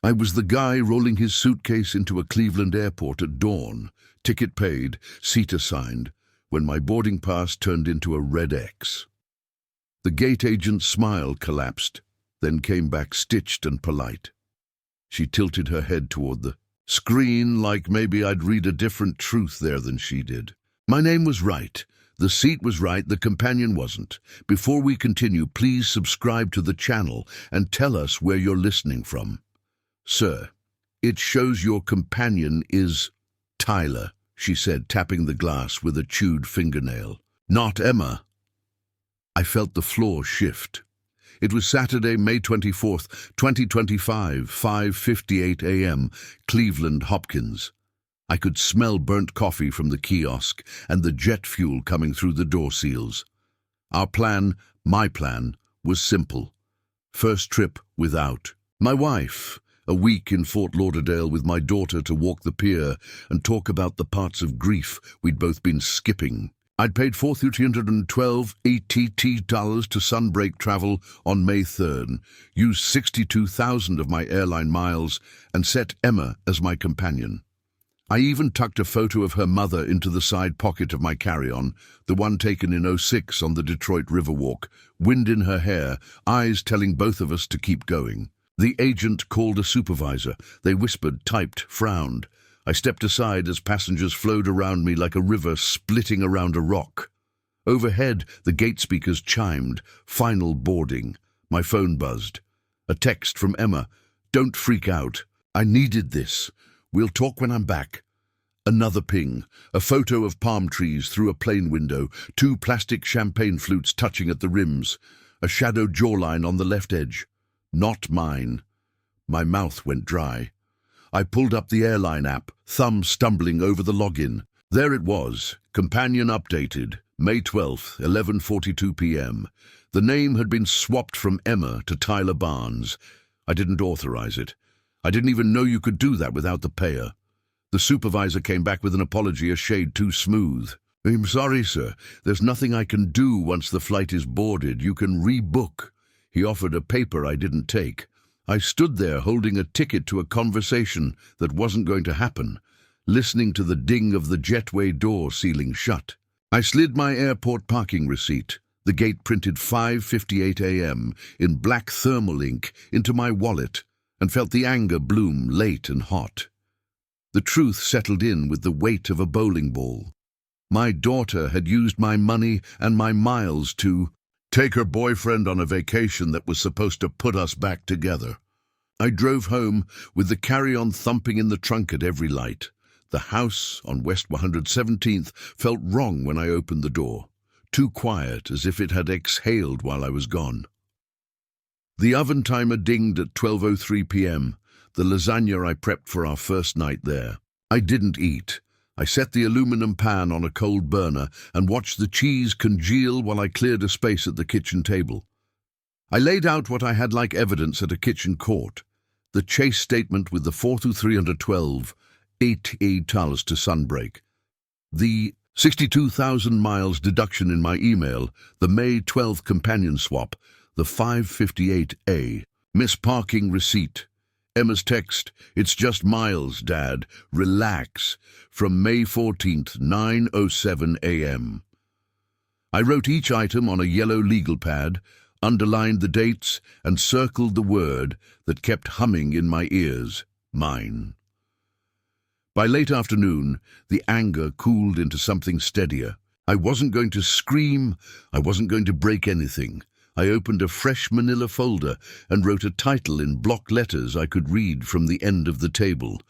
I was the guy rolling his suitcase into a Cleveland airport at dawn, ticket paid, seat assigned, when my boarding pass turned into a red X. The gate agent's smile collapsed, then came back stitched and polite. She tilted her head toward the screen like maybe I'd read a different truth there than she did. My name was right. The seat was right, the companion wasn't. Before we continue, please subscribe to the channel and tell us where you're listening from. Sir, it shows your companion is Tyler, she said, tapping the glass with a chewed fingernail. Not Emma. I felt the floor shift. It was Saturday, May 24th, 2025, 5:58 a.m., Cleveland, Hopkins. I could smell burnt coffee from the kiosk and the jet fuel coming through the door seals. Our plan, my plan, was simple. First trip without my wife. A week in Fort Lauderdale with my daughter to walk the pier and talk about the parts of grief we'd both been skipping. I'd paid $4,312 ATT to Sunbreak Travel on May 3rd, used 62,000 of my airline miles, and set Emma as my companion. I even tucked a photo of her mother into the side pocket of my carry-on, the one taken in '06 on the Detroit Riverwalk, wind in her hair, eyes telling both of us to keep going. The agent called a supervisor. They whispered, typed, frowned. I stepped aside as passengers flowed around me like a river splitting around a rock. Overhead, the gate speakers chimed. Final boarding. My phone buzzed. A text from Emma. Don't freak out. I needed this. We'll talk when I'm back. Another ping. A photo of palm trees through a plane window, 2 plastic champagne flutes touching at the rims, a shadowed jawline on the left edge. Not mine. My mouth went dry. I pulled up the airline app, thumb stumbling over the login. There it was, companion updated, May 12th, 11:42 p.m. The name had been swapped from Emma to Tyler Barnes. I didn't authorize it. I didn't even know you could do that without the payer. The supervisor came back with an apology a shade too smooth. I'm sorry, sir. There's nothing I can do once the flight is boarded. You can rebook. He offered a paper I didn't take. I stood there holding a ticket to a conversation that wasn't going to happen, listening to the ding of the jetway door sealing shut. I slid my airport parking receipt, the gate printed 5:58 a.m. in black thermal ink, into my wallet, and felt the anger bloom late and hot. The truth settled in with the weight of a bowling ball. My daughter had used my money and my miles to take her boyfriend on a vacation that was supposed to put us back together. I drove home with the carry-on thumping in the trunk at every light. The house on West 117th felt wrong when I opened the door, too quiet, as if it had exhaled while I was gone. The oven timer dinged at 12:03 p.m., the lasagna I prepped for our first night there. I didn't eat. I set the aluminum pan on a cold burner and watched the cheese congeal while I cleared a space at the kitchen table. I laid out what I had like evidence at a kitchen court. The chase statement with the 4,312 ATT to Sunbreak. The 62,000 miles deduction in my email, the May 12th companion swap, the 5:58 miss parking receipt. Emma's text, it's just miles, Dad, relax, from May 14th, 9:07 a.m. I wrote each item on a yellow legal pad, underlined the dates, and circled the word that kept humming in my ears, mine. By late afternoon, the anger cooled into something steadier. I wasn't going to scream, I wasn't going to break anything. I opened a fresh manila folder and wrote a title in block letters I could read from the end of the table.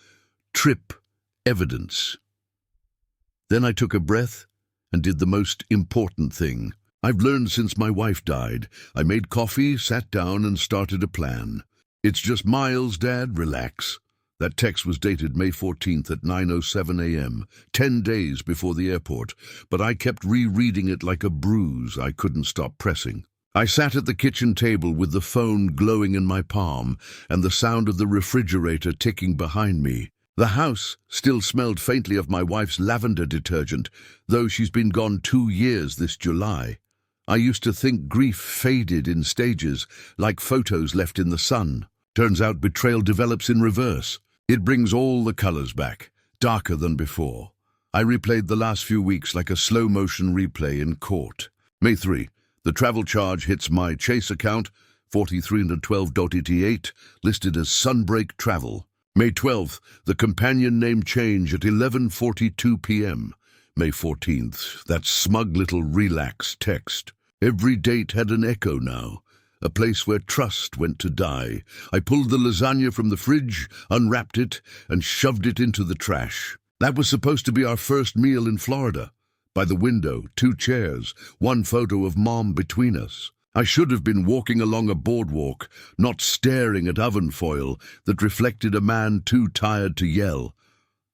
Trip Evidence. Then I took a breath and did the most important thing I've learned since my wife died. I made coffee, sat down, and started a plan. It's just miles, Dad, relax. That text was dated May 14th at 9:07 a.m., 10 days before the airport, but I kept rereading it like a bruise I couldn't stop pressing. I sat at the kitchen table with the phone glowing in my palm and the sound of the refrigerator ticking behind me. The house still smelled faintly of my wife's lavender detergent, though she's been gone 2 years this July. I used to think grief faded in stages, like photos left in the sun. Turns out betrayal develops in reverse. It brings all the colors back, darker than before. I replayed the last few weeks like a slow-motion replay in court. May 3. The travel charge hits my Chase account, 4312.88, listed as Sunbreak Travel. May 12th, the companion name change at 11:42 p.m. May 14th, that smug little relax text. Every date had an echo now, a place where trust went to die. I pulled the lasagna from the fridge, unwrapped it, and shoved it into the trash. That was supposed to be our first meal in Florida. By the window, 2 chairs, 1 photo of Mom between us. I should have been walking along a boardwalk, not staring at oven foil that reflected a man too tired to yell.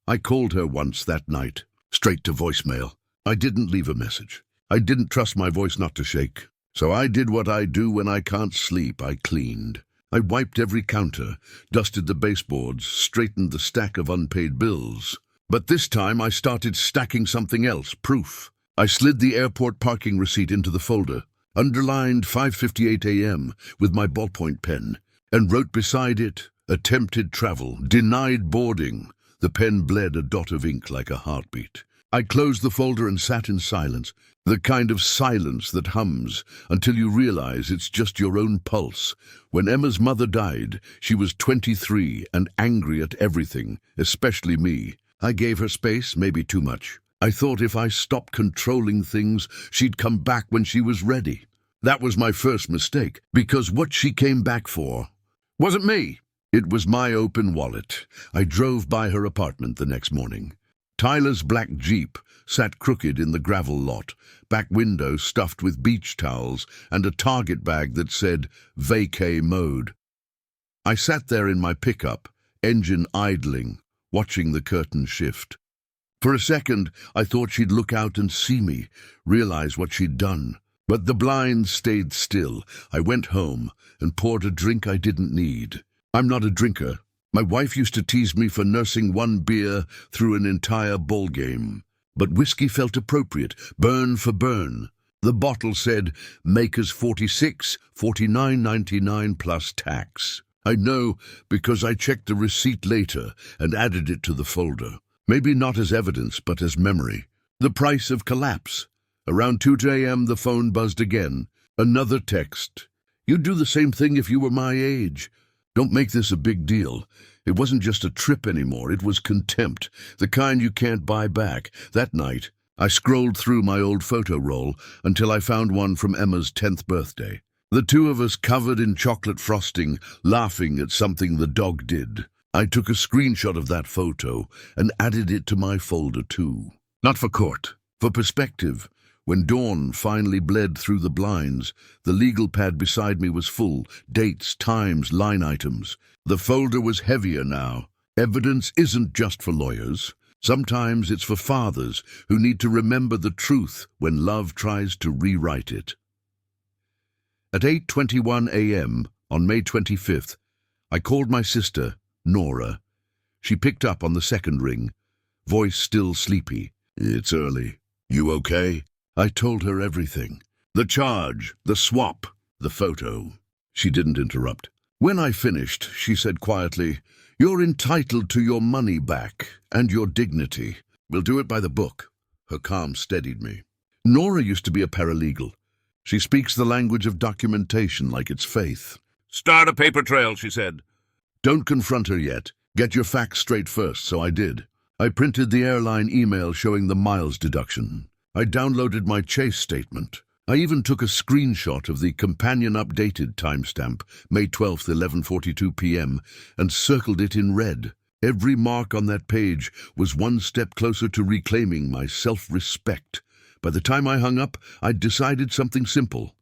I called her once that night, straight to voicemail. I didn't leave a message. I didn't trust my voice not to shake. So I did what I do when I can't sleep. I cleaned. I wiped every counter, dusted the baseboards, straightened the stack of unpaid bills. But this time I started stacking something else, proof. I slid the airport parking receipt into the folder, underlined 5:58 a.m. with my ballpoint pen, and wrote beside it, attempted travel, denied boarding. The pen bled a dot of ink like a heartbeat. I closed the folder and sat in silence, the kind of silence that hums until you realize it's just your own pulse. When Emma's mother died, she was 23 and angry at everything, especially me. I gave her space, maybe too much. I thought if I stopped controlling things, she'd come back when she was ready. That was my first mistake, because what she came back for wasn't me. It was my open wallet. I drove by her apartment the next morning. Tyler's black Jeep sat crooked in the gravel lot, back window stuffed with beach towels and a Target bag that said vacay mode. I sat there in my pickup, engine idling, watching the curtain shift. For a second, I thought she'd look out and see me, realize what she'd done. But the blinds stayed still. I went home and poured a drink I didn't need. I'm not a drinker. My wife used to tease me for nursing 1 beer through an entire ball game. But whiskey felt appropriate, burn for burn. The bottle said, Makers 46, $49.99 plus tax. I know because I checked the receipt later and added it to the folder. Maybe not as evidence, but as memory. The price of collapse. Around 2 a.m. the phone buzzed again. Another text. You'd do the same thing if you were my age. Don't make this a big deal. It wasn't just a trip anymore. It was contempt, the kind you can't buy back. That night, I scrolled through my old photo roll until I found one from Emma's 10th birthday. The 2 of us covered in chocolate frosting, laughing at something the dog did. I took a screenshot of that photo and added it to my folder too. Not for court, for perspective. When dawn finally bled through the blinds, the legal pad beside me was full, dates, times, line items. The folder was heavier now. Evidence isn't just for lawyers. Sometimes it's for fathers who need to remember the truth when love tries to rewrite it. At 8:21 a.m. on May 25th, I called my sister, Nora. She picked up on the second ring, voice still sleepy. It's early. You okay? I told her everything. The charge, the swap, the photo. She didn't interrupt. When I finished, she said quietly, You're entitled to your money back and your dignity. We'll do it by the book. Her calm steadied me. Nora used to be a paralegal. She speaks the language of documentation like it's faith. Start a paper trail, she said. Don't confront her yet. Get your facts straight first, so I did. I printed the airline email showing the miles deduction. I downloaded my Chase statement. I even took a screenshot of the companion updated timestamp, May 12th, 11:42 p.m., and circled it in red. Every mark on that page was one step closer to reclaiming my self-respect. By the time I hung up, I'd decided something simple.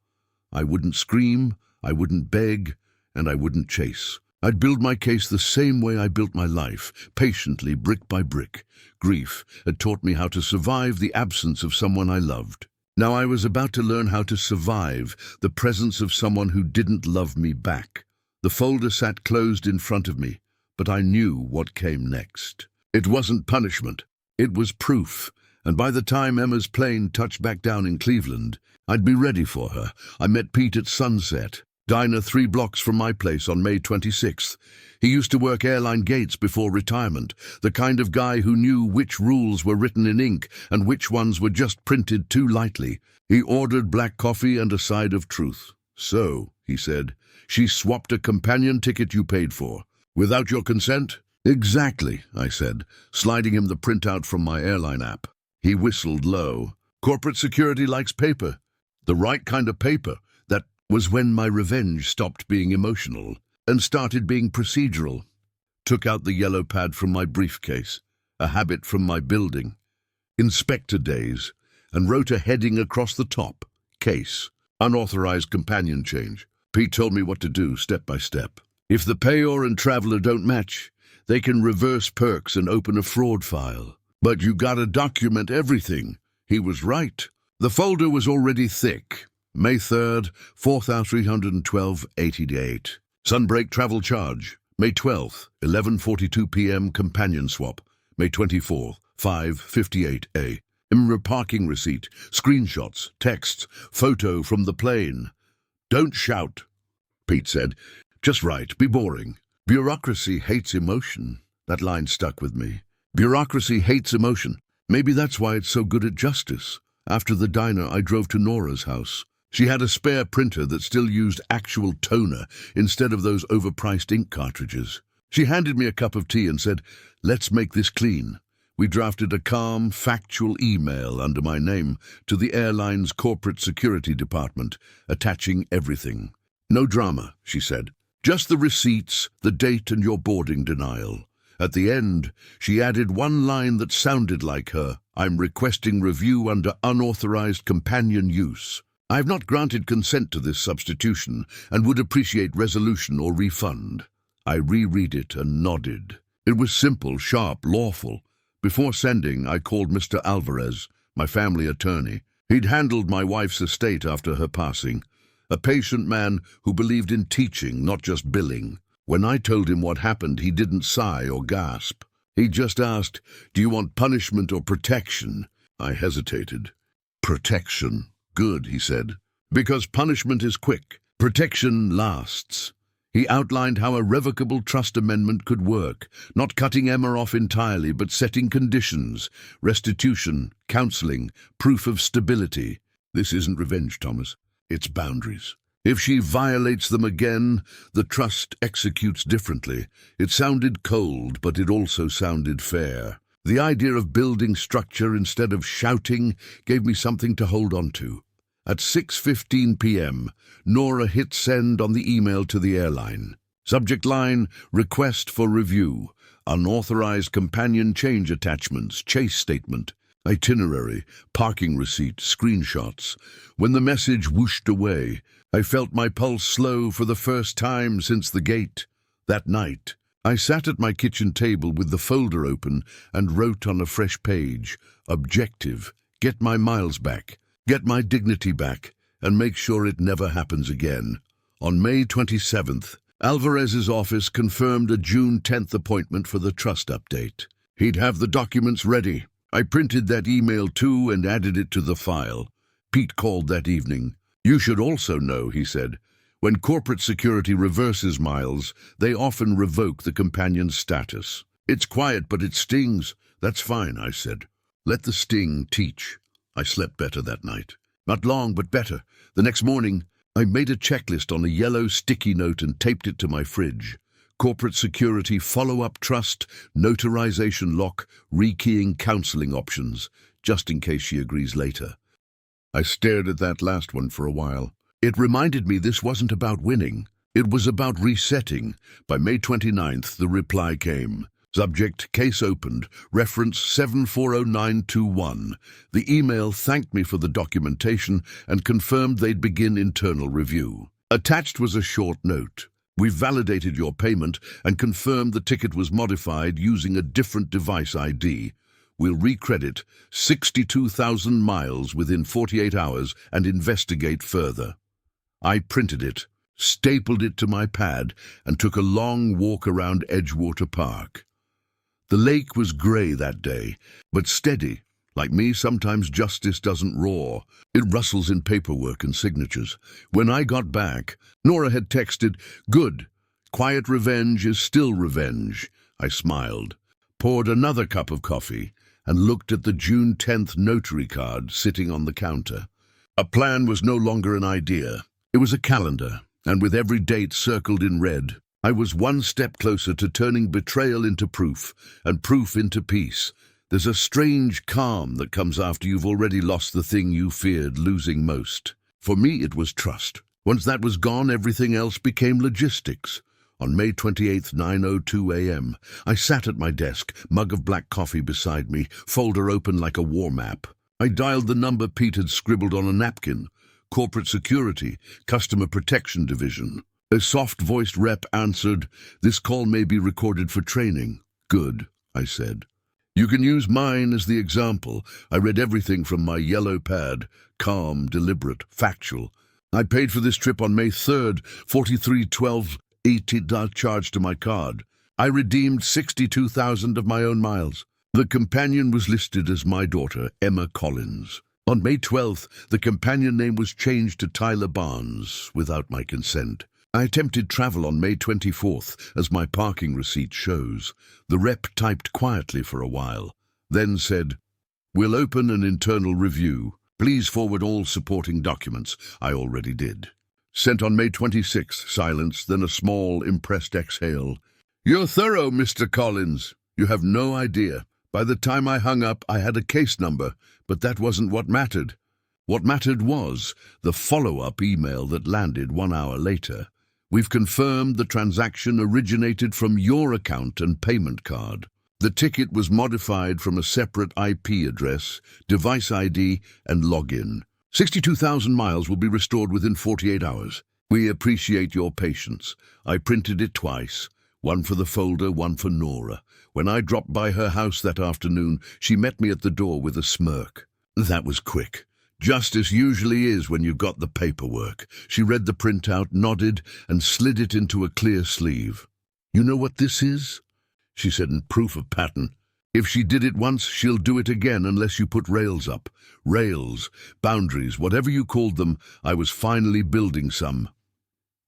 I wouldn't scream, I wouldn't beg, and I wouldn't chase. I'd build my case the same way I built my life, patiently, brick by brick. Grief had taught me how to survive the absence of someone I loved. Now I was about to learn how to survive the presence of someone who didn't love me back. The folder sat closed in front of me, but I knew what came next. It wasn't punishment. It was proof. And by the time Emma's plane touched back down in Cleveland, I'd be ready for her. I met Pete at sunset. Diner 3 blocks from my place on May 26th. He used to work airline gates before retirement, the kind of guy who knew which rules were written in ink and which ones were just printed too lightly. He ordered black coffee and a side of truth. "So," he said, "she swapped a companion ticket you paid for. Without your consent?" "Exactly," I said, sliding him the printout from my airline app. He whistled low. "Corporate security likes paper. The right kind of paper." That was when my revenge stopped being emotional and started being procedural. Took out the yellow pad from my briefcase, a habit from my building, Inspector Days, and wrote a heading across the top: Case, unauthorized companion change. Pete told me what to do step by step. If the payor and traveler don't match, they can reverse perks and open a fraud file. But you gotta document everything. He was right. The folder was already thick. May 3rd, 4,312.88. Sunbreak travel charge. May 12th, 11:42 p.m. companion swap. May 24th, 5:58 a. Parking receipt, screenshots, texts, photo from the plane. "Don't shout," Pete said. "Just write, be boring." Bureaucracy hates emotion. That line stuck with me. Bureaucracy hates emotion. Maybe that's why it's so good at justice. After the diner, I drove to Nora's house. She had a spare printer that still used actual toner instead of those overpriced ink cartridges. She handed me a cup of tea and said, "Let's make this clean." We drafted a calm, factual email under my name to the airline's corporate security department, attaching everything. "No drama," she said. "Just the receipts, the date, and your boarding denial." At the end, she added one line that sounded like her: "I'm requesting review under unauthorized companion use. I have not granted consent to this substitution and would appreciate resolution or refund." I reread it and nodded. It was simple, sharp, lawful. Before sending, I called Mr. Alvarez, my family attorney. He'd handled my wife's estate after her passing. A patient man who believed in teaching, not just billing. When I told him what happened, he didn't sigh or gasp. He just asked, "Do you want punishment or protection?" I hesitated. "Protection." "Good," he said. "Because punishment is quick. Protection lasts." He outlined how a revocable trust amendment could work, not cutting Emma off entirely, but setting conditions: restitution, counseling, proof of stability. This isn't revenge, Thomas. It's boundaries. If she violates them again, the trust executes differently. It sounded cold, but it also sounded fair. The idea of building structure instead of shouting gave me something to hold on to. At 6:15 p.m., Nora hit send on the email to the airline. Subject line: request for review. Unauthorized companion change attachments, chase statement, itinerary, parking receipt, screenshots. When the message whooshed away, I felt my pulse slow for the first time since the gate. That night, I sat at my kitchen table with the folder open and wrote on a fresh page: objective, get my miles back. Get my dignity back, and make sure it never happens again. On May 27th, Alvarez's office confirmed a June 10th appointment for the trust update. He'd have the documents ready. I printed that email too and added it to the file. Pete called that evening. "You should also know," he said, "when corporate security reverses miles, they often revoke the companion's status. It's quiet, but it stings." "That's fine," I said. "Let the sting teach." I slept better that night. Not long, but better. The next morning, I made a checklist on a yellow sticky note and taped it to my fridge. Corporate security, follow-up trust, notarization lock, rekeying counseling options, just in case she agrees later. I stared at that last one for a while. It reminded me this wasn't about winning. It was about resetting. By May 29th, the reply came. Subject: case opened, reference 740921. The email thanked me for the documentation and confirmed they'd begin internal review. Attached was a short note. "We've validated your payment and confirmed the ticket was modified using a different device ID. We'll recredit 62,000 miles within 48 hours and investigate further." I printed it, stapled it to my pad, and took a long walk around Edgewater Park. The lake was grey that day, but steady, Like me, sometimes justice doesn't roar. It rustles in paperwork and signatures. When I got back, Nora had texted, "Good. Quiet revenge is still revenge." I smiled, poured another cup of coffee, and looked at the June 10th notary card sitting on the counter. A plan was no longer an idea. It was a calendar, and with every date circled in red, I was one step closer to turning betrayal into proof, and proof into peace. There's a strange calm that comes after you've already lost the thing you feared losing most. For me, it was trust. Once that was gone, everything else became logistics. On May 28th, 9:02 a.m., I sat at my desk, mug of black coffee beside me, folder open like a war map. I dialed the number Pete had scribbled on a napkin. Corporate Security, Customer Protection Division. A soft-voiced rep answered, "This call may be recorded for training." "Good," I said. "You can use mine as the example." I read everything from my yellow pad, calm, deliberate, factual. "I paid for this trip on May 3rd, $43.12.80 charged to my card. I redeemed 62,000 of my own miles. The companion was listed as my daughter, Emma Collins. On May 12th, the companion name was changed to Tyler Barnes, without my consent. I attempted travel on May 24th, as my parking receipt shows. The rep typed quietly for a while, then said, "We'll open an internal review. Please forward all supporting documents." I already did. Sent on May 26th, silence, then a small, impressed exhale. "You're thorough, Mr. Collins. You have no idea. By the time I hung up, I had a case number, but that wasn't what mattered. What mattered was the follow-up email that landed 1 hour later. We've confirmed the transaction originated from your account and payment card. The ticket was modified from a separate IP address, device ID, and login. 62,000 miles will be restored within 48 hours. We appreciate your patience. I printed it twice, one for the folder, one for Nora. When I dropped by her house that afternoon, she met me at the door with a smirk. That was quick. Justice usually is when you've got the paperwork. She read the printout, nodded, and slid it into a clear sleeve. "You know what this is?" she said in proof of pattern. "If she did it once, she'll do it again unless you put rails up." Rails, boundaries, whatever you called them, I was finally building some.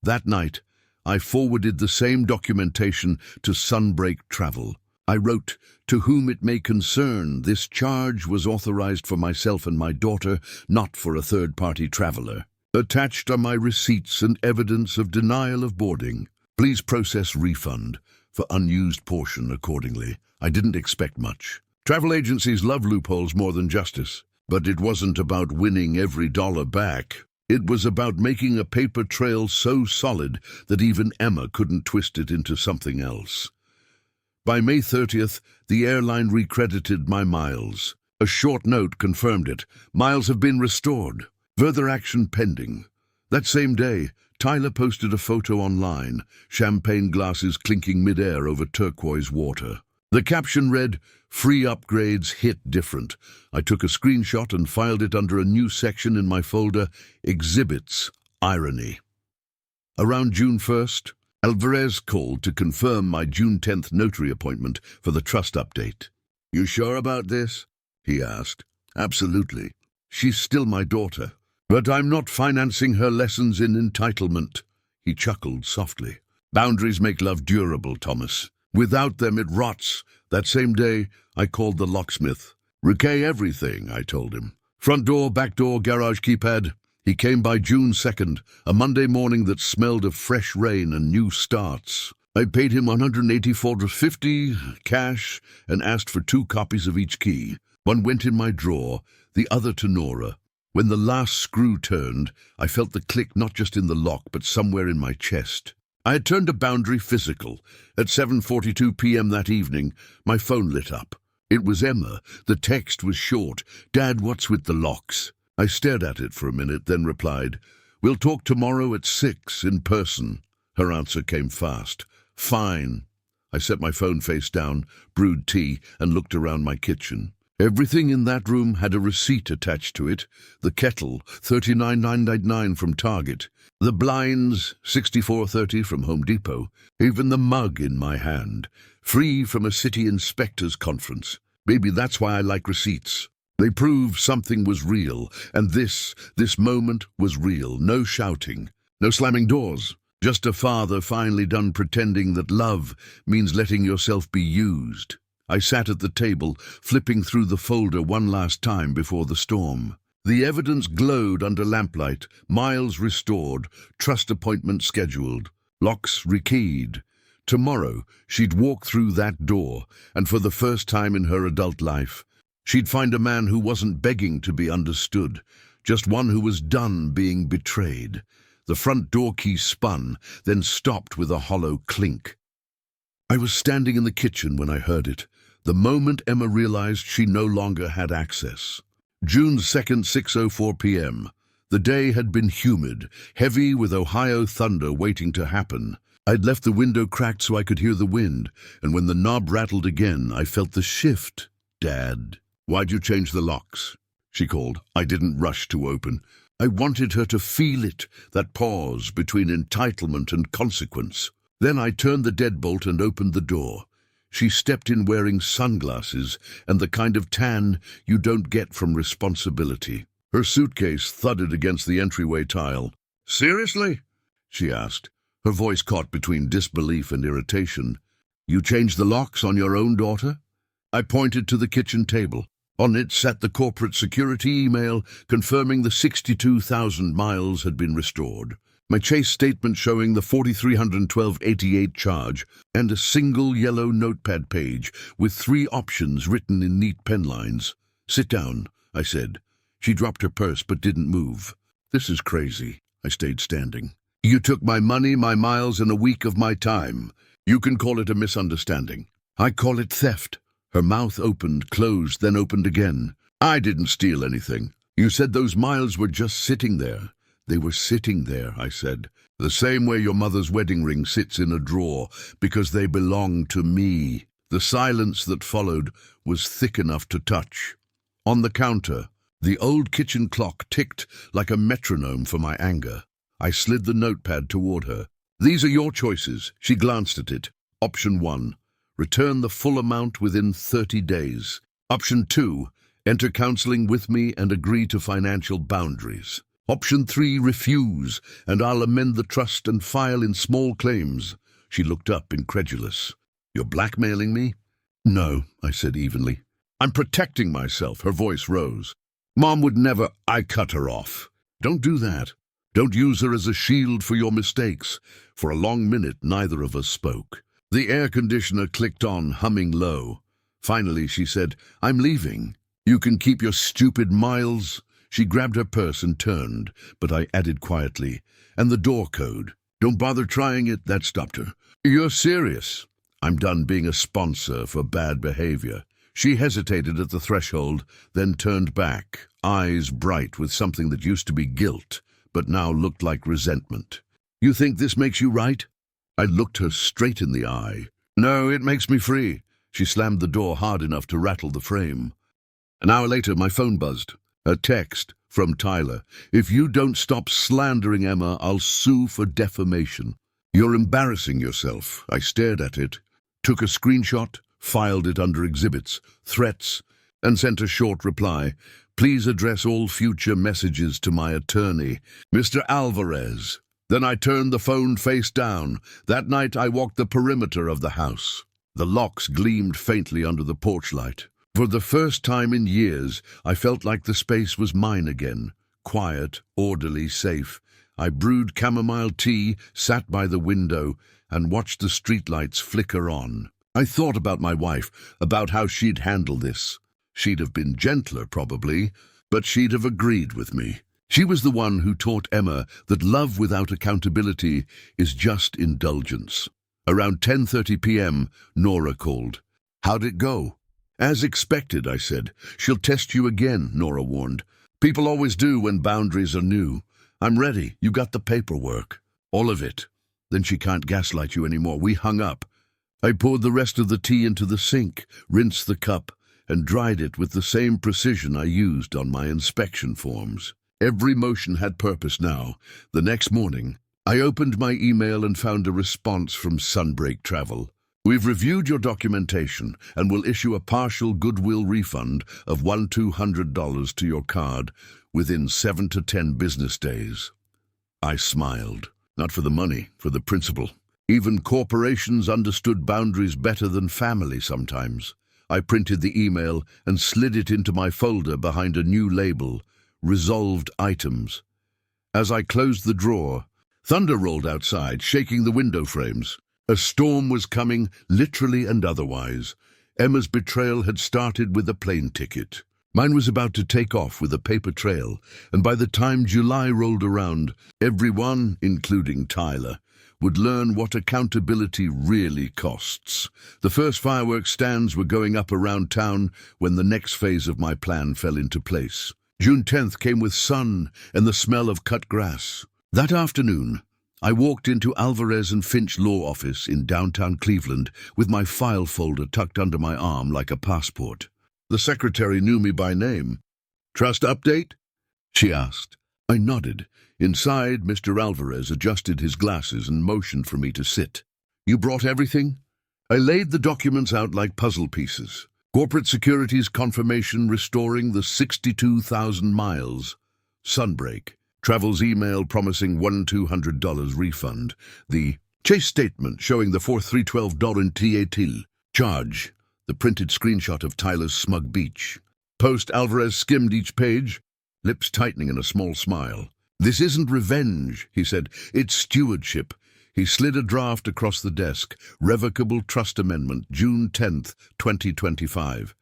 That night, I forwarded the same documentation to Sunbreak Travel. I wrote, "To whom it may concern, this charge was authorized for myself and my daughter, not for a third-party traveler. Attached are my receipts and evidence of denial of boarding. Please process refund for unused portion accordingly." I didn't expect much. Travel agencies love loopholes more than justice. But it wasn't about winning every dollar back. It was about making a paper trail so solid that even Emma couldn't twist it into something else. By May 30th, the airline recredited my miles. A short note confirmed it. Miles have been restored. Further action pending. That same day, Tyler posted a photo online, champagne glasses clinking mid-air over turquoise water. The caption read, "Free upgrades hit different." I took a screenshot and filed it under a new section in my folder, Exhibits, Irony. Around June 1st, Alvarez called to confirm my June 10th notary appointment for the trust update. "You sure about this?" he asked. "Absolutely. She's still my daughter. But I'm not financing her lessons in entitlement." He chuckled softly. "Boundaries make love durable, Thomas. Without them, it rots." That same day, I called the locksmith. "Recay everything," I told him. "Front door, back door, garage keypad." He came by June 2nd, a Monday morning that smelled of fresh rain and new starts. I paid him $184.50 cash and asked for 2 copies of each key. One went in my drawer, the other to Nora. When the last screw turned, I felt the click not just in the lock but somewhere in my chest. I had turned a boundary physical. At 7:42 p.m. that evening, my phone lit up. It was Emma. The text was short. "Dad, what's with the locks?" I stared at it for a minute, then replied, "We'll talk tomorrow at 6 in person." Her answer came fast. "Fine." I set my phone face down, brewed tea, and looked around my kitchen. Everything in that room had a receipt attached to it. The kettle, $39.999 from Target. The blinds, $64.30 from Home Depot. Even the mug in my hand, free from a city inspector's conference. Maybe that's why I like receipts. They proved something was real, and this moment was real. No shouting, no slamming doors. Just a father finally done pretending that love means letting yourself be used. I sat at the table, flipping through the folder one last time before the storm. The evidence glowed under lamplight, miles restored, trust appointment scheduled, locks rekeyed. Tomorrow, she'd walk through that door, and for the first time in her adult life, she'd find a man who wasn't begging to be understood, just one who was done being betrayed. The front door key spun, then stopped with a hollow clink. I was standing in the kitchen when I heard it, the moment Emma realized she no longer had access. June 2nd, 6:04 p.m. The day had been humid, heavy with Ohio thunder waiting to happen. I'd left the window cracked so I could hear the wind, and when the knob rattled again, I felt the shift. "Dad, why'd you change the locks?" she called. I didn't rush to open. I wanted her to feel it, that pause between entitlement and consequence. Then I turned the deadbolt and opened the door. She stepped in wearing sunglasses and the kind of tan you don't get from responsibility. Her suitcase thudded against the entryway tile. "Seriously?" she asked, her voice caught between disbelief and irritation. "You changed the locks on your own daughter?" I pointed to the kitchen table. On it sat the corporate security email confirming the 62,000 miles had been restored. My chase statement showing the 4,312.88 charge, and a single yellow notepad page with 3 options written in neat pen lines. "Sit down," I said. She dropped her purse but didn't move. "This is crazy." I stayed standing. "You took my money, my miles, and a week of my time. You can call it a misunderstanding. I call it theft." Her mouth opened, closed, then opened again. "I didn't steal anything. You said those miles were just sitting there." "They were sitting there," I said, "the same way your mother's wedding ring sits in a drawer, because they belong to me." The silence that followed was thick enough to touch. On the counter, the old kitchen clock ticked like a metronome for my anger. I slid the notepad toward her. "These are your choices." She glanced at it. Option 1. Return the full amount within 30 days. Option 2. Enter counseling with me and agree to financial boundaries. Option 3. Refuse, and I'll amend the trust and file in small claims. She looked up, incredulous. "You're blackmailing me?" "No," I said evenly. "I'm protecting myself." Her voice rose. "Mom would never—" I cut her off. "Don't do that. Don't use her as a shield for your mistakes." For a long minute, neither of us spoke. The air conditioner clicked on, humming low. Finally, she said, "I'm leaving. You can keep your stupid miles." She grabbed her purse and turned, but I added quietly, "And the door code. Don't bother trying it." That stopped her. "You're serious?" "I'm done being a sponsor for bad behavior." She hesitated at the threshold, then turned back, eyes bright with something that used to be guilt, but now looked like resentment. "You think this makes you right?" I looked her straight in the eye. "No, it makes me free." She slammed the door hard enough to rattle the frame. An hour later, my phone buzzed. A text from Tyler. "If you don't stop slandering Emma, I'll sue for defamation." "You're embarrassing yourself." I stared at it, took a screenshot, filed it under exhibits, threats, and sent a short reply. "Please address all future messages to my attorney, Mr. Alvarez." Then I turned the phone face down. That night I walked the perimeter of the house. The locks gleamed faintly under the porch light. For the first time in years, I felt like the space was mine again. Quiet, orderly, safe. I brewed chamomile tea, sat by the window, and watched the streetlights flicker on. I thought about my wife, about how she'd handle this. She'd have been gentler, probably, but she'd have agreed with me. She was the one who taught Emma that love without accountability is just indulgence. Around 10:30 p.m., Nora called. "How'd it go?" "As expected," I said. "She'll test you again," Nora warned. "People always do when boundaries are new." "I'm ready. You got the paperwork." "All of it." "Then she can't gaslight you anymore." We hung up. I poured the rest of the tea into the sink, rinsed the cup, and dried it with the same precision I used on my inspection forms. Every motion had purpose now. The next morning, I opened my email and found a response from Sunbreak Travel. We've reviewed your documentation and will issue a partial goodwill refund of $200 to your card within 7 to 10 business days. I smiled. Not for the money, for the principle. Even corporations understood boundaries better than family sometimes. I printed the email and slid it into my folder behind a new label, Resolved Items. As I closed the drawer, thunder rolled outside, shaking the window frames. A storm was coming, literally and otherwise. Emma's betrayal had started with a plane ticket. Mine was about to take off with a paper trail, and by the time July rolled around, everyone, including Tyler, would learn what accountability really costs. The first fireworks stands were going up around town when the next phase of my plan fell into place. June 10th came with sun and the smell of cut grass. That afternoon, I walked into Alvarez and Finch law office in downtown Cleveland with my file folder tucked under my arm like a passport. The secretary knew me by name. "Trust update?" she asked. I nodded. Inside, Mr. Alvarez adjusted his glasses and motioned for me to sit. "You brought everything?" I laid the documents out like puzzle pieces. Corporate securities confirmation restoring the 62,000 miles. Sunbreak. Travel's email promising $200 refund. The Chase statement showing the $4,312 in TATIL. Charge. The printed screenshot of Tyler's smug beach. Post Alvarez skimmed each page, lips tightening in a small smile. "This isn't revenge," he said. "It's stewardship." He slid a draft across the desk. Revocable Trust Amendment, June 10th, 2025.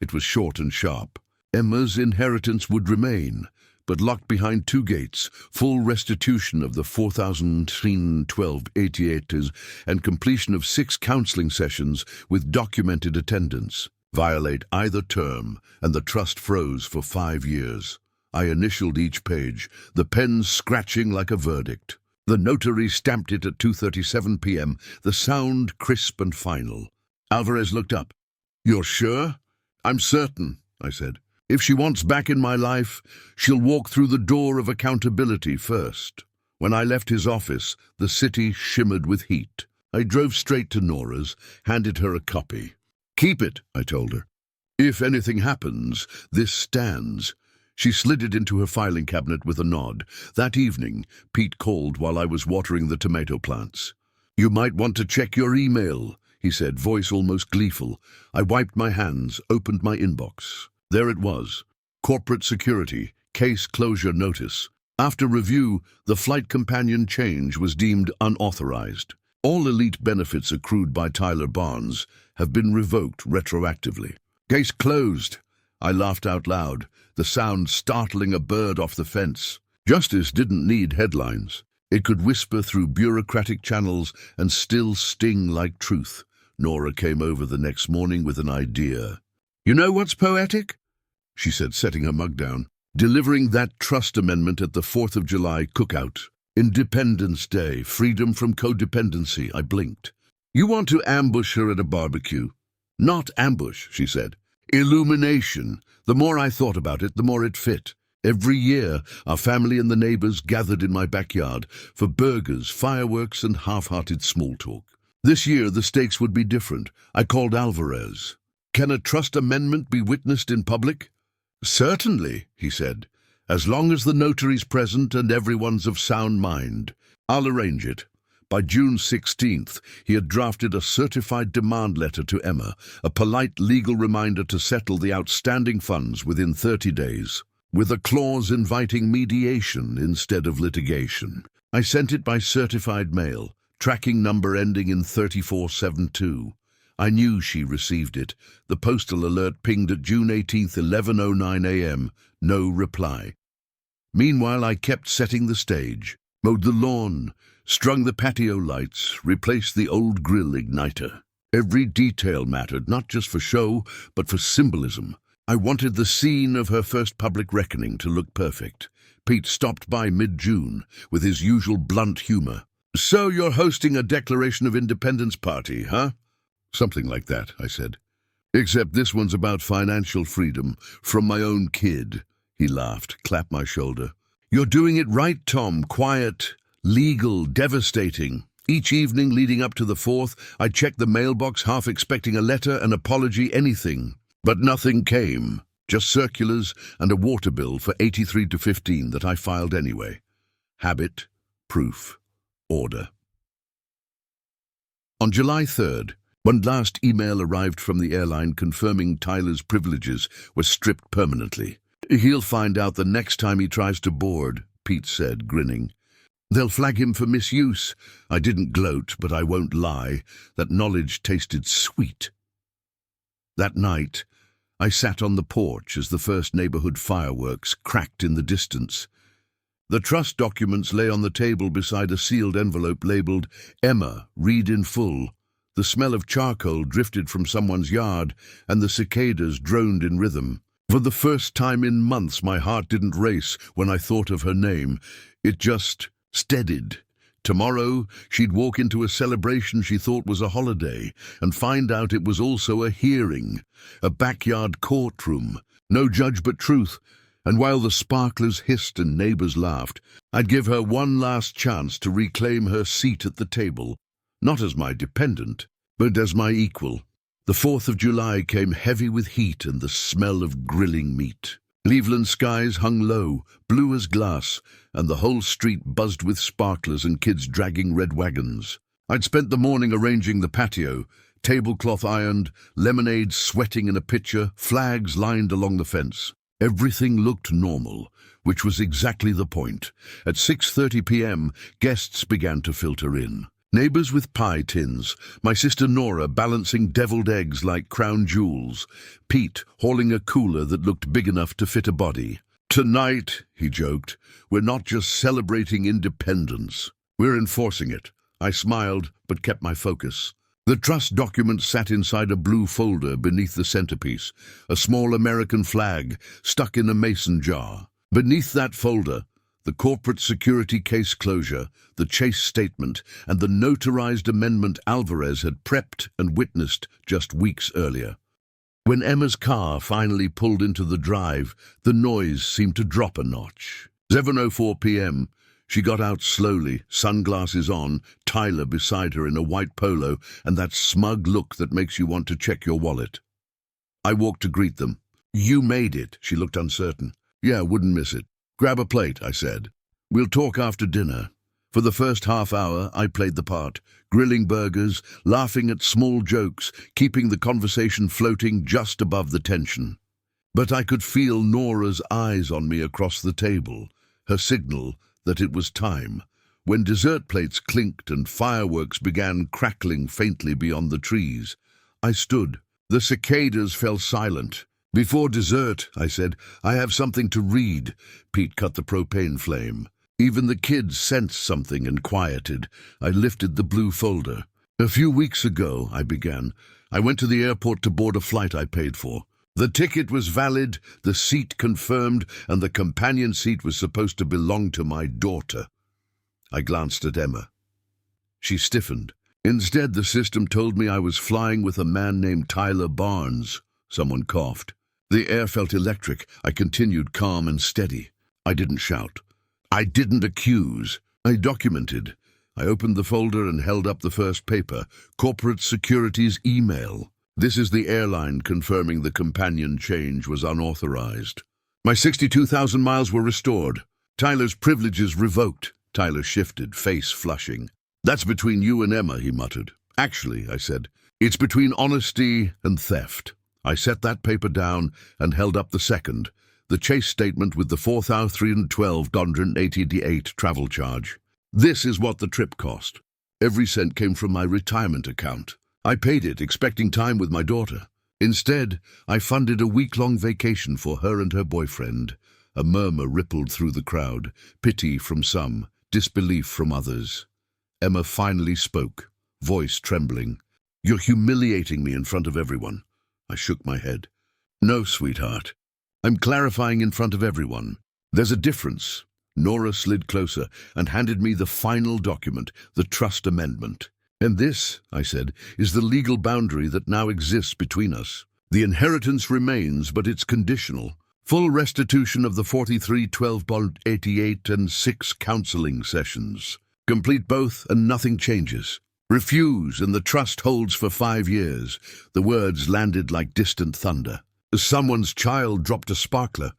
It was short and sharp. Emma's inheritance would remain, but locked behind 2 gates, full restitution of the $4,312.88 and completion of 6 counseling sessions with documented attendance. Violate either term, and the trust froze for 5 years. I initialed each page, the pen scratching like a verdict. The notary stamped it at 2:37 p.m., the sound crisp and final. Alvarez looked up. "You're sure?" "I'm certain," I said. "If she wants back in my life, she'll walk through the door of accountability first." When I left his office, the city shimmered with heat. I drove straight to Nora's, handed her a copy. "Keep it," I told her. "If anything happens, this stands." She slid it into her filing cabinet with a nod. That evening, Pete called while I was watering the tomato plants. "You might want to check your email," he said, voice almost gleeful. I wiped my hands, opened my inbox. There it was. Corporate security, case closure notice. After review, the flight companion change was deemed unauthorized. All elite benefits accrued by Tyler Barnes have been revoked retroactively. "Case closed." I laughed out loud, the sound startling a bird off the fence. Justice didn't need headlines. It could whisper through bureaucratic channels and still sting like truth. Nora came over the next morning with an idea. "You know what's poetic?" she said, setting her mug down. "Delivering that trust amendment at the 4th of July cookout. Independence Day, freedom from codependency." I blinked. "You want to ambush her at a barbecue." "Not ambush," she said. "Illumination." The more I thought about it, the more it fit. Every year, our family and the neighbors gathered in my backyard for burgers, fireworks, and half-hearted small talk. This year, the stakes would be different. I called Alvarez. "Can a trust amendment be witnessed in public?" "Certainly," he said, "as long as the notary's present and everyone's of sound mind. I'll arrange it." By June 16th, he had drafted a certified demand letter to Emma, a polite legal reminder to settle the outstanding funds within 30 days, with a clause inviting mediation instead of litigation. I sent it by certified mail, tracking number ending in 3472. I knew she received it. The postal alert pinged at June 18th, 11:09 a.m. No reply. Meanwhile, I kept setting the stage, mowed the lawn, strung the patio lights, replaced the old grill igniter. Every detail mattered, not just for show, but for symbolism. I wanted the scene of her first public reckoning to look perfect. Pete stopped by mid-June with his usual blunt humor. "So you're hosting a Declaration of Independence party, huh?" "Something like that," I said. "Except this one's about financial freedom from my own kid." He laughed, clapped my shoulder. "You're doing it right, Tom. Quiet, legal, devastating." Each evening leading up to the 4th, I checked the mailbox, half expecting a letter, an apology, anything. But nothing came, just circulars and a water bill for 83 to 15 that I filed anyway. Habit, proof, order. On July 3rd, one last email arrived from the airline confirming Tyler's privileges were stripped permanently. "He'll find out the next time he tries to board," Pete said, grinning. "They'll flag him for misuse." I didn't gloat, but I won't lie. That knowledge tasted sweet. That night, I sat on the porch as the first neighborhood fireworks cracked in the distance. The trust documents lay on the table beside a sealed envelope labeled, "Emma, read in full." The smell of charcoal drifted from someone's yard, and the cicadas droned in rhythm. For the first time in months, my heart didn't race when I thought of her name. It just steadied. Tomorrow, she'd walk into a celebration she thought was a holiday and find out it was also a hearing, a backyard courtroom. No judge but truth. And while the sparklers hissed and neighbors laughed, I'd give her one last chance to reclaim her seat at the table, not as my dependent, but as my equal. The 4th of July came heavy with heat and the smell of grilling meat. Cleveland skies hung low, blue as glass, and the whole street buzzed with sparklers and kids dragging red wagons. I'd spent the morning arranging the patio, tablecloth ironed, lemonade sweating in a pitcher, flags lined along the fence. Everything looked normal, which was exactly the point. At 6:30 p.m., guests began to filter in. Neighbors with pie tins, my sister Nora balancing deviled eggs like crown jewels, Pete hauling a cooler that looked big enough to fit a body. "Tonight," he joked, "we're not just celebrating independence, we're enforcing it." I smiled, but kept my focus. The trust document sat inside a blue folder beneath the centerpiece, a small American flag stuck in a mason jar. Beneath that folder, the corporate security case closure, the Chase statement, and the notarized amendment Alvarez had prepped and witnessed just weeks earlier. When Emma's car finally pulled into the drive, the noise seemed to drop a notch. 7:04 p.m., she got out slowly, sunglasses on, Tyler beside her in a white polo, and that smug look that makes you want to check your wallet. I walked to greet them. "You made it," she looked uncertain. "Yeah, wouldn't miss it." "Grab a plate," I said. "We'll talk after dinner." For the first half hour, I played the part, grilling burgers, laughing at small jokes, keeping the conversation floating just above the tension. But I could feel Nora's eyes on me across the table, her signal that it was time. When dessert plates clinked and fireworks began crackling faintly beyond the trees, I stood. The cicadas fell silent. "Before dessert," I said, "I have something to read." Pete cut the propane flame. Even the kids sensed something and quieted. I lifted the blue folder. "A few weeks ago," I began, "I went to the airport to board a flight I paid for. The ticket was valid, the seat confirmed, and the companion seat was supposed to belong to my daughter." I glanced at Emma. She stiffened. "Instead, the system told me I was flying with a man named Tyler Barnes." Someone coughed. The air felt electric. I continued calm and steady. I didn't shout. I didn't accuse. I documented. I opened the folder and held up the first paper, Corporate Securities email. "This is the airline confirming the companion change was unauthorized. My 62,000 miles were restored. Tyler's privileges revoked." Tyler shifted, face flushing. "That's between you and Emma," he muttered. "Actually," I said, "it's between honesty and theft." I set that paper down and held up the second, the Chase statement with the $4,312.88 travel charge. "This is what the trip cost. Every cent came from my retirement account. I paid it, expecting time with my daughter. Instead, I funded a week-long vacation for her and her boyfriend." A murmur rippled through the crowd, pity from some, disbelief from others. Emma finally spoke, voice trembling. "You're humiliating me in front of everyone." I shook my head. "No, sweetheart. I'm clarifying in front of everyone. There's a difference." Nora slid closer and handed me the final document, the trust amendment. "And this," I said, "is the legal boundary that now exists between us. The inheritance remains, but it's conditional. Full restitution of the 4312.88 and 6 counseling sessions." Complete both and nothing changes. Refuse and the trust holds for 5 years. The words landed like distant thunder. Someone's child dropped a sparkler.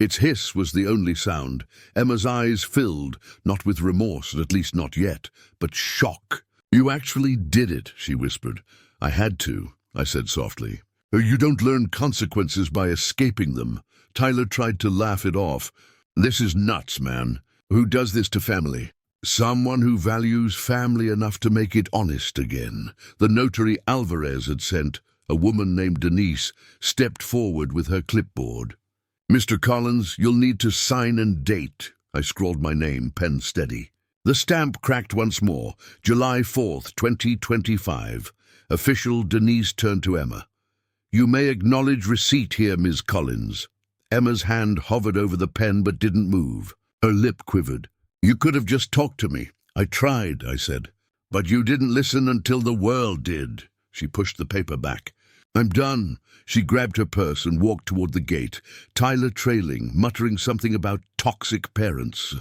Its hiss was the only sound. Emma's eyes filled, not with remorse, at least not yet, but shock. "You actually did it," she whispered. "I had to," I said softly. "You don't learn consequences by escaping them." Tyler tried to laugh it off. "This is nuts, man. Who does this to family?" "Someone who values family enough to make it honest again." The notary Alvarez had sent, a woman named Denise, stepped forward with her clipboard. "Mr. Collins, you'll need to sign and date." I scrawled my name, pen steady. The stamp cracked once more. July 4th, 2025. Official Denise turned to Emma. "You may acknowledge receipt here, Ms. Collins." Emma's hand hovered over the pen but didn't move. Her lip quivered. "You could have just talked to me." "I tried," I said. "But you didn't listen until the world did." She pushed the paper back. "I'm done." She grabbed her purse and walked toward the gate, Tyler trailing, muttering something about toxic parents.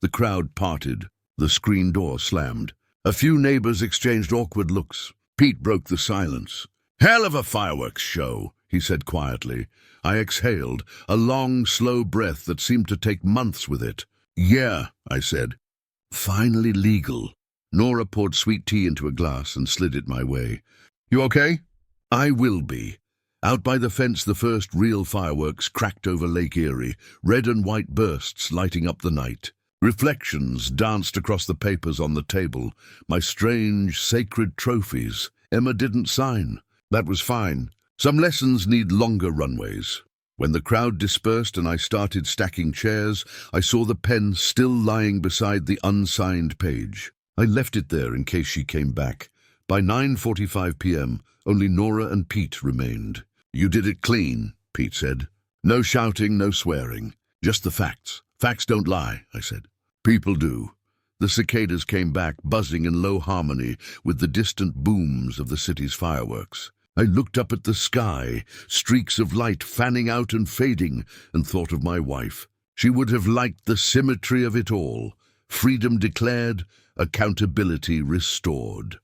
The crowd parted. The screen door slammed. A few neighbors exchanged awkward looks. Pete broke the silence. "Hell of a fireworks show," he said quietly. I exhaled, a long, slow breath that seemed to take months with it. "Yeah," I said. "Finally legal." Nora poured sweet tea into a glass and slid it my way. "You okay?" "I will be." Out by the fence, the first real fireworks cracked over Lake Erie, red and white bursts lighting up the night. Reflections danced across the papers on the table, my strange, sacred trophies. Emma didn't sign. That was fine. Some lessons need longer runways. When the crowd dispersed and I started stacking chairs, I saw the pen still lying beside the unsigned page. I left it there in case she came back. By 9:45 p.m., only Nora and Pete remained. "You did it clean," Pete said. "No shouting, no swearing. Just the facts. Facts don't lie," I said. "People do." The cicadas came back, buzzing in low harmony with the distant booms of the city's fireworks. I looked up at the sky, streaks of light fanning out and fading, and thought of my wife. She would have liked the symmetry of it all. Freedom declared, accountability restored.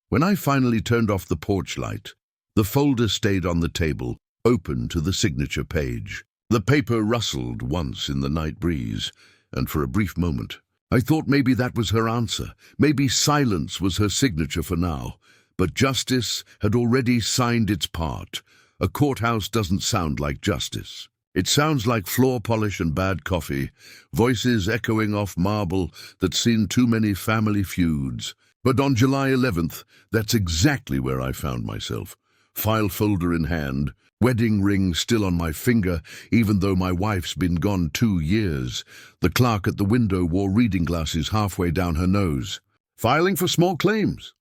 When I finally turned off the porch light, the folder stayed on the table, open to the signature page. The paper rustled once in the night breeze, and for a brief moment, I thought maybe that was her answer. Maybe silence was her signature for now. But justice had already signed its part. A courthouse doesn't sound like justice. It sounds like floor polish and bad coffee, voices echoing off marble that's seen too many family feuds. But on July 11th, that's exactly where I found myself. File folder in hand, wedding ring still on my finger, even though my wife's been gone 2 years. The clerk at the window wore reading glasses halfway down her nose. "Filing for small claims?"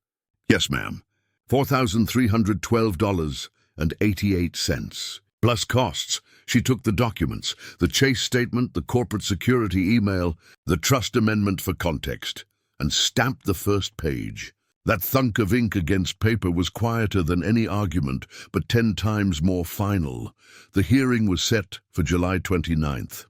"Yes, ma'am. $4,312.88. Plus costs." She took the documents, the chase statement, the corporate security email, the trust amendment for context, and stamped the first page. That thunk of ink against paper was quieter than any argument, but 10 times more final. The hearing was set for July 29th.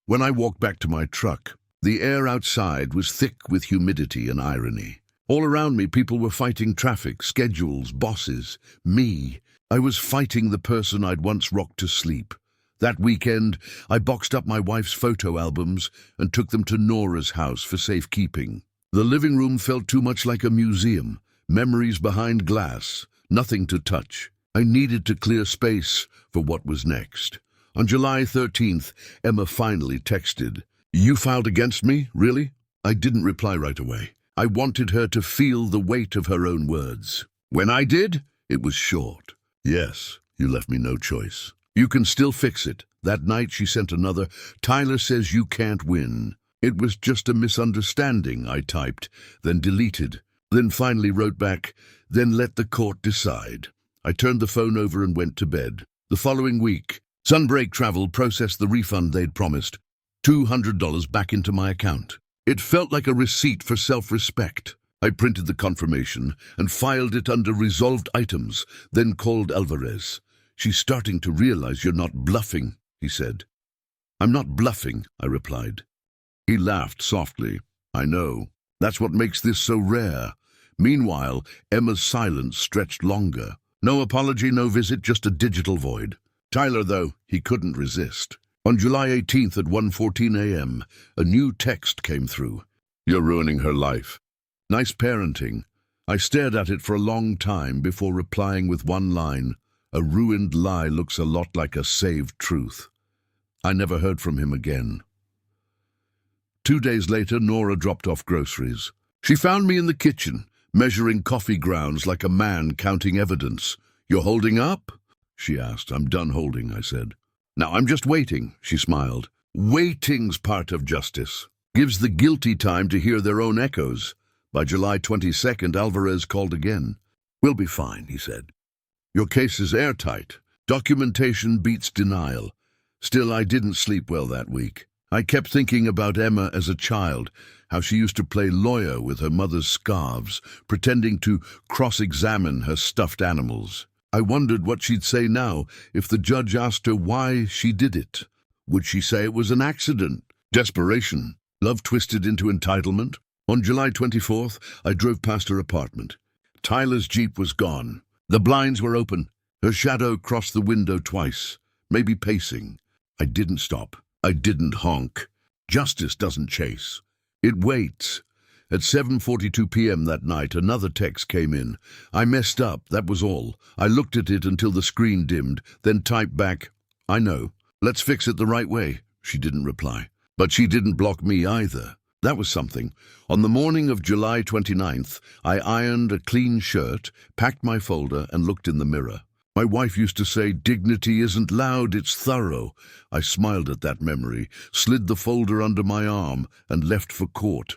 When I walked back to my truck, the air outside was thick with humidity and irony. All around me, people were fighting traffic, schedules, bosses. Me, I was fighting the person I'd once rocked to sleep. That weekend, I boxed up my wife's photo albums and took them to Nora's house for safekeeping. The living room felt too much like a museum, memories behind glass, nothing to touch. I needed to clear space for what was next. On July 13th, Emma finally texted, "You filed against me, really?" I didn't reply right away. I wanted her to feel the weight of her own words. When I did, it was short. "Yes, you left me no choice. You can still fix it." That night she sent another, "Tyler says you can't win." "It was just a misunderstanding," I typed, then deleted, then finally wrote back, "Then let the court decide." I turned the phone over and went to bed. The following week, Sunbreak Travel processed the refund they'd promised, $200 back into my account. It felt like a receipt for self-respect. I printed the confirmation and filed it under resolved items, then called Alvarez. "She's starting to realize you're not bluffing," he said. "I'm not bluffing," I replied. He laughed softly. I know. That's what makes this so rare. Meanwhile, Emma's silence stretched longer. No apology, no visit, just a digital void. Tyler, though, he couldn't resist. On July 18th at 1:14 a.m., a new text came through. You're ruining her life. Nice parenting. I stared at it for a long time before replying with one line. A ruined lie looks a lot like a saved truth. I never heard from him again. 2 days later, Nora dropped off groceries. She found me in the kitchen, measuring coffee grounds like a man counting evidence. You're holding up? She asked. I'm done holding, I said. Now I'm just waiting, she smiled. Waiting's part of justice. Gives the guilty time to hear their own echoes. By July 22nd, Alvarez called again. We'll be fine, he said. Your case is airtight. Documentation beats denial. Still, I didn't sleep well that week. I kept thinking about Emma as a child, how she used to play lawyer with her mother's scarves, pretending to cross-examine her stuffed animals. I wondered what she'd say now if the judge asked her why she did it. Would she say it was an accident? Desperation? Love twisted into entitlement? On July 24th, I drove past her apartment. Tyler's Jeep was gone. The blinds were open. Her shadow crossed the window twice, maybe pacing. I didn't stop. I didn't honk. Justice doesn't chase. It waits. At 7:42 p.m. that night, another text came in. I messed up, that was all. I looked at it until the screen dimmed, then typed back, I know. Let's fix it the right way. She didn't reply. But she didn't block me either. That was something. On the morning of July 29th, I ironed a clean shirt, packed my folder, and looked in the mirror. My wife used to say, dignity isn't loud, it's thorough. I smiled at that memory, slid the folder under my arm, and left for court.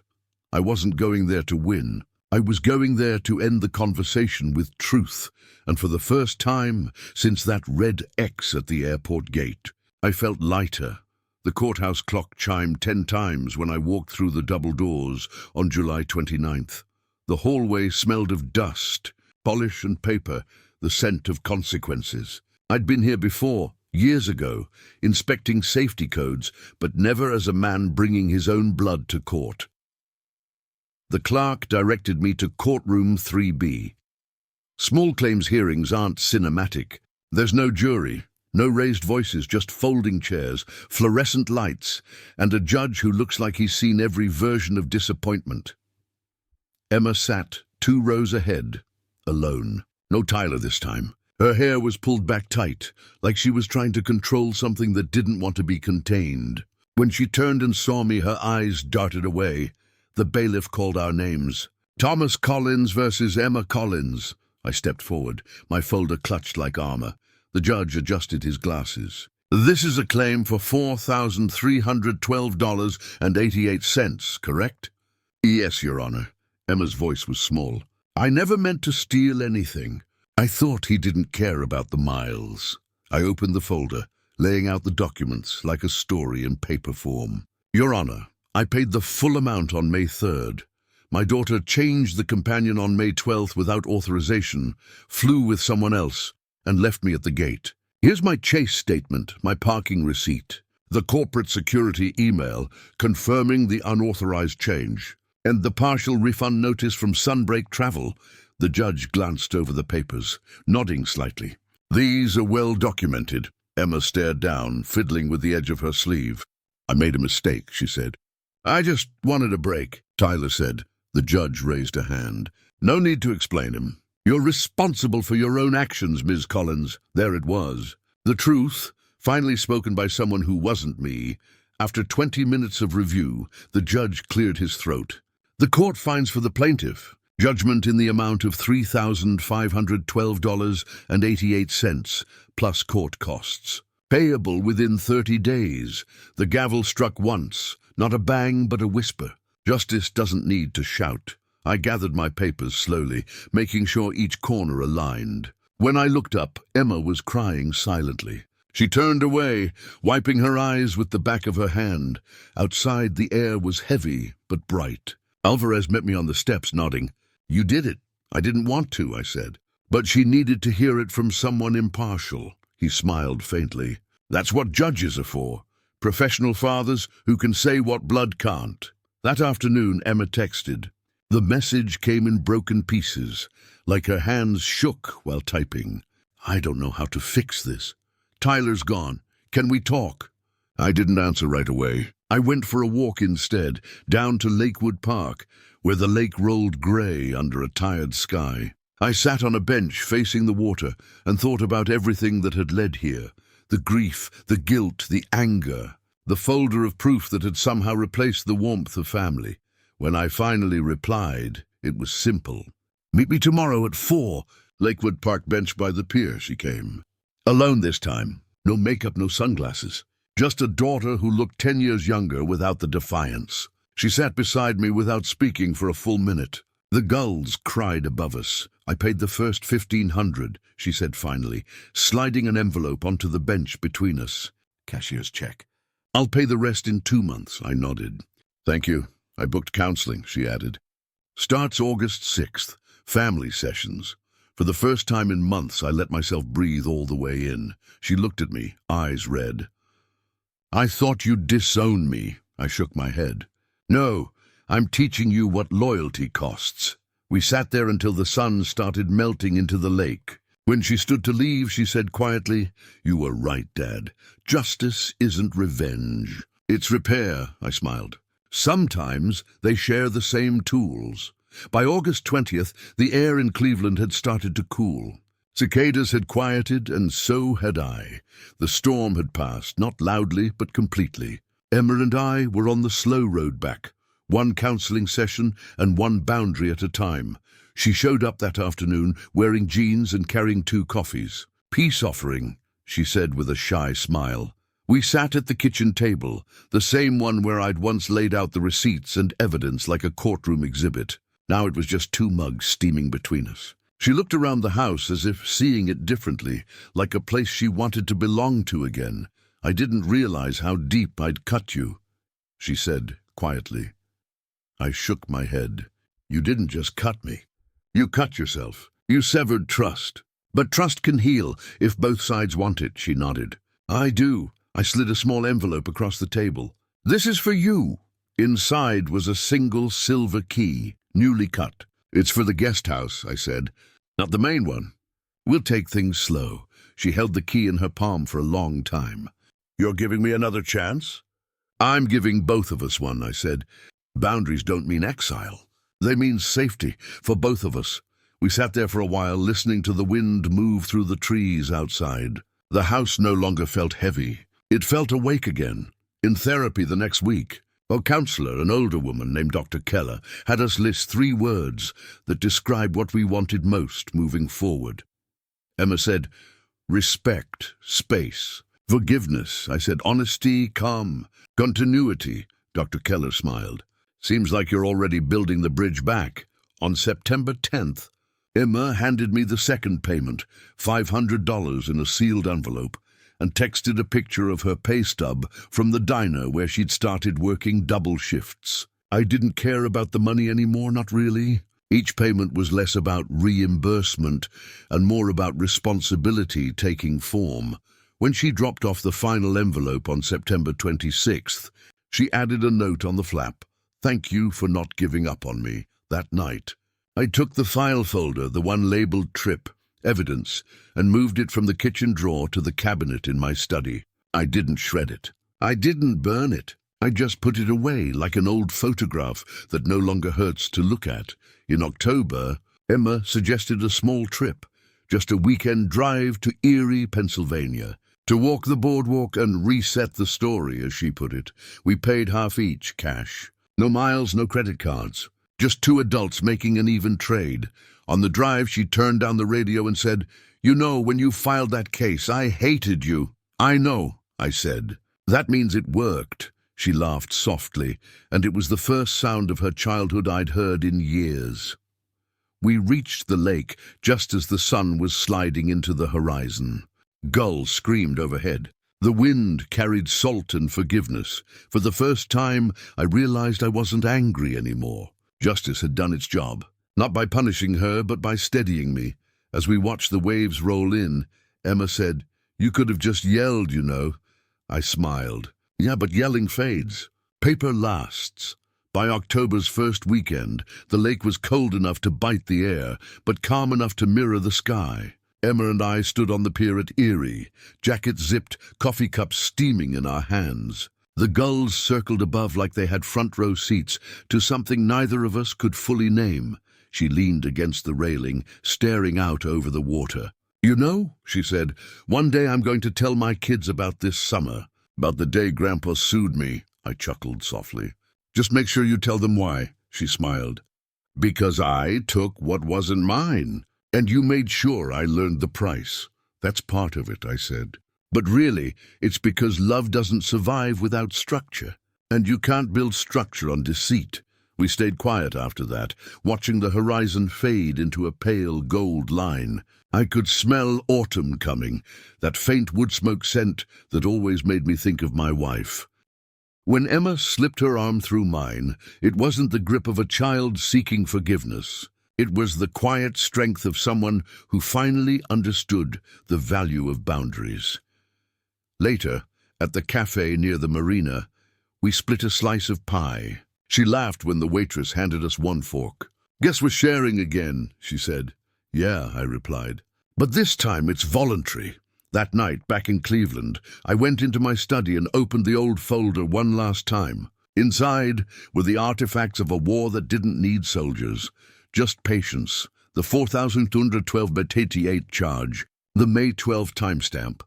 I wasn't going there to win. I was going there to end the conversation with truth, and for the first time since that red X at the airport gate, I felt lighter. The courthouse clock chimed 10 times when I walked through the double doors on July 29th. The hallway smelled of dust, polish and paper, the scent of consequences. I'd been here before, years ago, inspecting safety codes, but never as a man bringing his own blood to court. The clerk directed me to courtroom 3B. Small claims hearings aren't cinematic. There's no jury, no raised voices, just folding chairs, fluorescent lights, and a judge who looks like he's seen every version of disappointment. Emma sat 2 rows ahead, alone. No Tyler this time. Her hair was pulled back tight, like she was trying to control something that didn't want to be contained. When she turned and saw me, her eyes darted away. The bailiff called our names. Thomas Collins versus Emma Collins. I stepped forward, my folder clutched like armor. The judge adjusted his glasses. This is a claim for $4,312.88, correct? Yes, Your Honor. Emma's voice was small. I never meant to steal anything. I thought he didn't care about the miles. I opened the folder, laying out the documents like a story in paper form. Your Honor, I paid the full amount on May 3rd. My daughter changed the companion on May 12th without authorization, flew with someone else, and left me at the gate. Here's my chase statement, my parking receipt, the corporate security email confirming the unauthorized change, and the partial refund notice from Sunbreak Travel. The judge glanced over the papers, nodding slightly. These are well documented. Emma stared down, fiddling with the edge of her sleeve. I made a mistake, she said. I just wanted a break, Tyler said. The judge raised a hand. No need to explain him. You're responsible for your own actions, Ms. Collins. There it was. The truth, finally spoken by someone who wasn't me. After 20 minutes of review, the judge cleared his throat. The court finds for the plaintiff judgment in the amount of $3,512.88, plus court costs. Payable within 30 days. The gavel struck once, not a bang but a whisper. Justice doesn't need to shout. I gathered my papers slowly, making sure each corner aligned. When I looked up, Emma was crying silently. She turned away, wiping her eyes with the back of her hand. Outside, the air was heavy but bright. Alvarez met me on the steps, nodding. You did it. I didn't want to, I said. But she needed to hear it from someone impartial. He smiled faintly. That's what judges are for. Professional fathers who can say what blood can't. That afternoon, Emma texted. The message came in broken pieces, like her hands shook while typing. I don't know how to fix this. Tyler's gone. Can we talk? I didn't answer right away. I went for a walk instead, down to Lakewood Park, where the lake rolled grey under a tired sky. I sat on a bench facing the water and thought about everything that had led here. The grief, the guilt, the anger, the folder of proof that had somehow replaced the warmth of family. When I finally replied, it was simple. Meet me tomorrow at 4. Lakewood Park bench by the pier, she came. Alone this time. No makeup, no sunglasses. Just a daughter who looked 10 years younger without the defiance. She sat beside me without speaking for a full minute. The gulls cried above us. I paid the first $1,500, she said finally, sliding an envelope onto the bench between us. Cashier's check. I'll pay the rest in 2 months, I nodded. Thank you. I booked counseling, she added. Starts August 6th. Family sessions. For the first time in months, I let myself breathe all the way in. She looked at me, eyes red. I thought you'd disown me. I shook my head. No, I'm teaching you what loyalty costs. We sat there until the sun started melting into the lake. When she stood to leave, she said quietly, You were right, Dad. Justice isn't revenge. It's repair, I smiled. Sometimes they share the same tools. By August 20th, the air in Cleveland had started to cool. Cicadas had quieted, and so had I. The storm had passed, not loudly, but completely. Emma and I were on the slow road back, one counseling session and one boundary at a time. She showed up that afternoon, wearing jeans and carrying 2 coffees. Peace offering, she said with a shy smile. We sat at the kitchen table, the same one where I'd once laid out the receipts and evidence like a courtroom exhibit. Now it was just 2 mugs steaming between us. She looked around the house as if seeing it differently, like a place she wanted to belong to again. I didn't realize how deep I'd cut you, she said quietly. I shook my head. You didn't just cut me. You cut yourself. You severed trust. But trust can heal if both sides want it, she nodded. I do. I slid a small envelope across the table. This is for you. Inside was a single silver key, newly cut. It's for the guest house, I said. Not the main one. We'll take things slow. She held the key in her palm for a long time. You're giving me another chance? I'm giving both of us one, I said. Boundaries don't mean exile. They mean safety for both of us. We sat there for a while, listening to the wind move through the trees outside. The house no longer felt heavy. It felt awake again. In therapy the next week, a counselor, an older woman named Dr. Keller, had us list 3 words that describe what we wanted most moving forward. Emma said, respect, space, forgiveness. I said, honesty, calm, continuity. Dr. Keller smiled. Seems like you're already building the bridge back. On September 10th, Emma handed me the second payment, $500 in a sealed envelope, and texted a picture of her pay stub from the diner where she'd started working double shifts. I didn't care about the money anymore, not really. Each payment was less about reimbursement and more about responsibility taking form. When she dropped off the final envelope on September 26th, she added a note on the flap. Thank you for not giving up on me that night. I took the file folder, the one labeled trip, evidence, and moved it from the kitchen drawer to the cabinet in my study. I didn't shred it. I didn't burn it. I just put it away like an old photograph that no longer hurts to look at. In October, Emma suggested a small trip, just a weekend drive to Erie, Pennsylvania, to walk the boardwalk and reset the story, as she put it. We paid half each, cash. No miles, no credit cards. Just 2 adults making an even trade. On the drive, she turned down the radio and said, You know, when you filed that case, I hated you. I know, I said. That means it worked. She laughed softly, and it was the first sound of her childhood I'd heard in years. We reached the lake just as the sun was sliding into the horizon. Gulls screamed overhead. The wind carried salt and forgiveness. For the first time, I realized I wasn't angry anymore. Justice had done its job. Not by punishing her, but by steadying me. As we watched the waves roll in, Emma said, You could have just yelled, you know. I smiled. Yeah, but yelling fades. Paper lasts. By October's first weekend, the lake was cold enough to bite the air, but calm enough to mirror the sky. Emma and I stood on the pier at Erie, jackets zipped, coffee cups steaming in our hands. The gulls circled above like they had front-row seats to something neither of us could fully name. She leaned against the railing, staring out over the water. "You know," she said, "one day I'm going to tell my kids about this summer. About the day Grandpa sued me." I chuckled softly. "Just make sure you tell them why," she smiled. "Because I took what wasn't mine. And you made sure I learned the price." "That's part of it," I said. "But really, it's because love doesn't survive without structure. And you can't build structure on deceit." We stayed quiet after that, watching the horizon fade into a pale gold line. I could smell autumn coming, that faint wood smoke scent that always made me think of my wife. When Emma slipped her arm through mine, it wasn't the grip of a child seeking forgiveness. It was the quiet strength of someone who finally understood the value of boundaries. Later, at the cafe near the marina, we split a slice of pie. She laughed when the waitress handed us one fork. "Guess we're sharing again," she said. "Yeah," I replied. "But this time it's voluntary." That night, back in Cleveland, I went into my study and opened the old folder one last time. Inside were the artifacts of a war that didn't need soldiers. Just patience, the 4,212 Bet88 charge, the May 12 timestamp,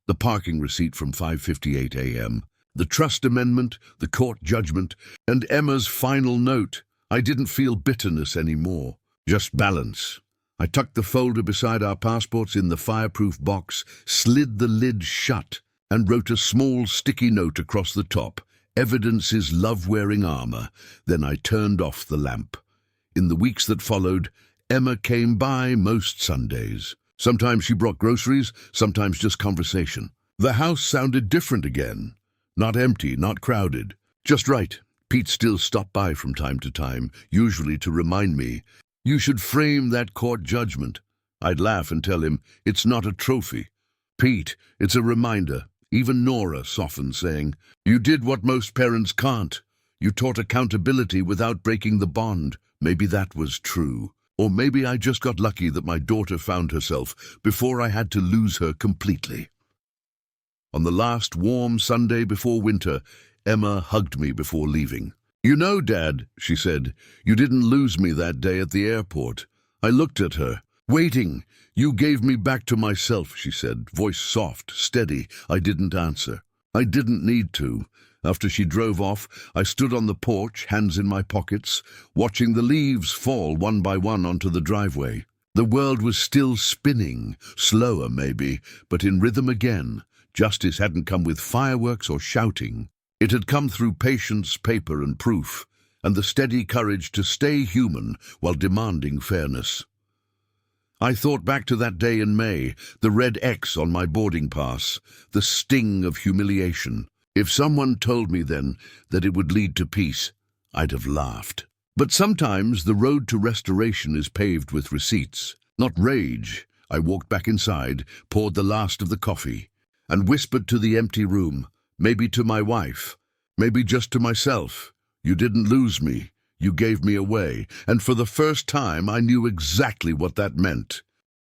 the parking receipt from 5:58 a.m., the trust amendment, the court judgment, and Emma's final note. I didn't feel bitterness anymore, just balance. I tucked the folder beside our passports in the fireproof box, slid the lid shut, and wrote a small sticky note across the top. "Evidence is love-wearing armor." Then I turned off the lamp. In the weeks that followed, Emma came by most Sundays. Sometimes she brought groceries, sometimes just conversation. The house sounded different again. Not empty, not crowded. Just right. Pete still stopped by from time to time, usually to remind me, "You should frame that court judgment." I'd laugh and tell him, "It's not a trophy." "Pete, it's a reminder." Even Nora softened, saying, "You did what most parents can't. You taught accountability without breaking the bond." Maybe that was true. Or maybe I just got lucky that my daughter found herself before I had to lose her completely. On the last warm Sunday before winter, Emma hugged me before leaving. "You know, Dad," she said, "you didn't lose me that day at the airport." I looked at her. "Waiting. You gave me back to myself," she said, voice soft, steady. I didn't answer. I didn't need to. After she drove off, I stood on the porch, hands in my pockets, watching the leaves fall one by one onto the driveway. The world was still spinning, slower maybe, but in rhythm again. Justice hadn't come with fireworks or shouting. It had come through patience, paper, and proof, and the steady courage to stay human while demanding fairness. I thought back to that day in May, the red X on my boarding pass, the sting of humiliation. If someone told me then that it would lead to peace, I'd have laughed. But sometimes the road to restoration is paved with receipts, not rage. I walked back inside, poured the last of the coffee, and whispered to the empty room, maybe to my wife, maybe just to myself, "You didn't lose me. You gave me away." And for the first time, I knew exactly what that meant.